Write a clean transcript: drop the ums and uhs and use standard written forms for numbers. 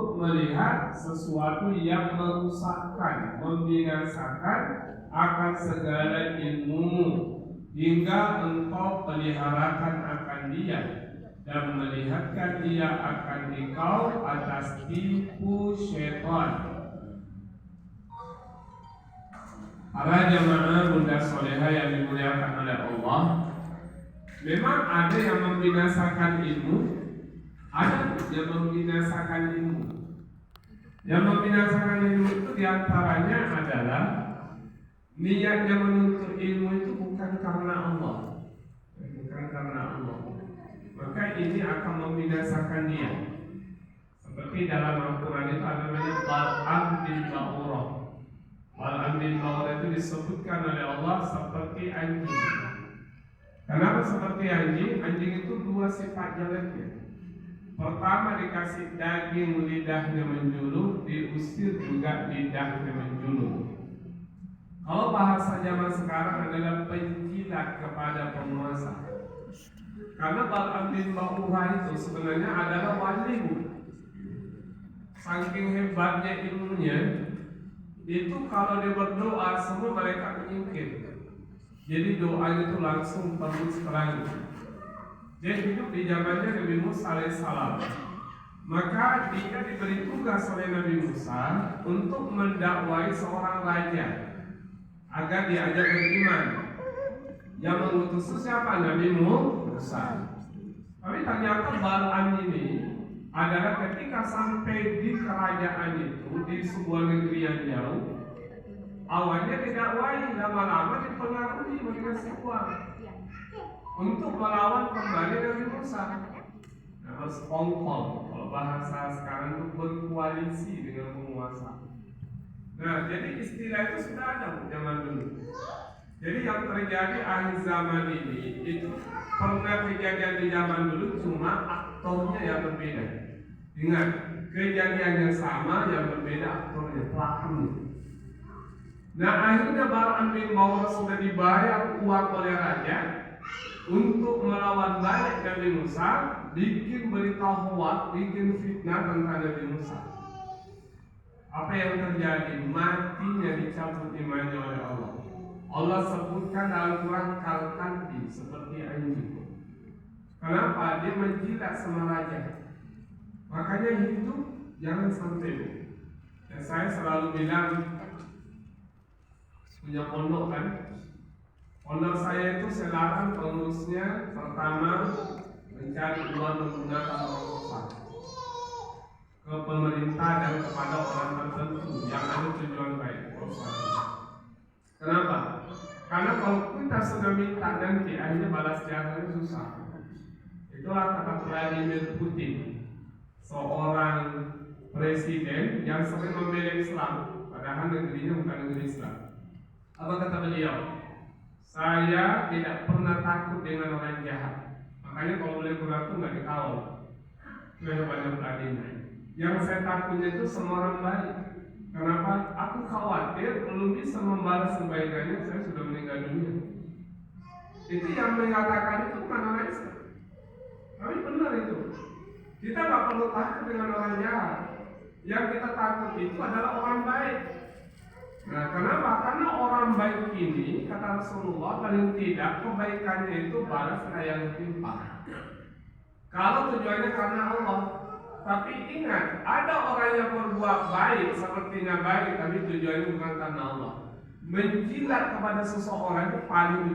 untuk melihat sesuatu yang merusakkan, membinasakan akan segala ilmu, hingga engkau peliharakan akan dia dan melihatkan dia akan engkau atas tipu syaitan. Para jamaah bunda soleha yang dimuliakan oleh Allah, memang ada yang membinasakan ilmu, ada yang membinasakan ilmu. Yang membinasakan ilmu itu diantaranya adalah niatnya menuntut ilmu itu bukan karena Allah, bukan karena Allah. Maka ini akan membinasakan dia. Seperti dalam Al-Quran itu ada namanya Bal'am bin Ba'urah. Bal'am bin Ba'urah itu disebutkan oleh Allah seperti anjing. Kenapa seperti anjing? Anjing itu dua sifat jeleknya. Pertama dikasih daging lidahnya menjulur, diusir juga lidahnya menjulur. Kalau bahasa zaman sekarang adalah penjilat kepada penguasa. Karena Bal'am bin Ba'urah itu sebenarnya adalah wali. Saking hebatnya ilmunya, itu kalau dia berdoa semua mereka menyingkir. Jadi doanya itu langsung tembus ke langit. Dia hidup di zamannya Nabi Musa alaihissalam. Maka dia diberi tugas oleh Nabi Musa untuk mendakwai seorang raja agar diajak beriman. Yang mengutus siapa? Nabi Musa. Tapi ternyata Bal'am ini adalah ketika sampai di kerajaan itu di sebuah negeri yang jauh, awalnya didakwai, lama-lama dipengaruhi dikasih uang untuk melawan kembali Nabi Musa. Nah, harus kongkol, kalau bahasa sekarang itu berkoalisi dengan penguasa. Nah, jadi istilah itu sudah ada zaman dulu. Jadi yang terjadi akhir zaman ini itu pernah kejadian di zaman dulu, cuma aktornya yang berbeda. Ingat, kejadiannya sama, yang berbeda aktornya, pelakunya. Nah, akhirnya Bal'am bin Ba'urah sudah dibayar uang oleh raja untuk melawan balik Nabi Musa, bikin berita hoak, bikin fitnah tentang Nabi Musa. Apa yang terjadi? Matinya dicabut imannya oleh Allah. Allah sebutkan dalam Quran kalkalbi, seperti anjing. Kenapa? Dia menjilat sama raja. Makanya hidup jangan sampai. Dan saya selalu bilang, punya pondok kan? Pondok saya itu saya larang pengurusnya pertama mencari uang menggunakan orang kosong ke pemerintah dan kepada orang tertentu yang ada tujuan baik. Kenapa? Karena kalau kita sudah minta nanti akhirnya balas jasanya susah. Itulah kata Vladimir Putin, seorang presiden yang sering membela Islam, padahal negerinya bukan negeri Islam. Apa kata beliau? Saya tidak pernah takut dengan orang jahat. Makanya kalau boleh kurang itu nggak dikawal. Itu yang banyak Vladimir. Yang saya takutnya itu semua orang baik. Kenapa? Aku khawatir belum bisa membalas kebaikannya, saya sudah meninggal dunia. Itu yang mengatakan itu bukan orang Islam. Tapi benar itu. Kita nggak perlu takut dengan orang jahat. Yang kita takut itu adalah orang baik. Nah, kenapa? Karena orang baik ini, kata Rasulullah, paling tidak kebaikannya itu balas yang timpang. Kalau tujuannya karena Allah. Tapi ingat, ada orang yang berbuat baik sepertinya baik, tapi tujuannya bukan karena Allah. Menjilat kepada seseorang itu paling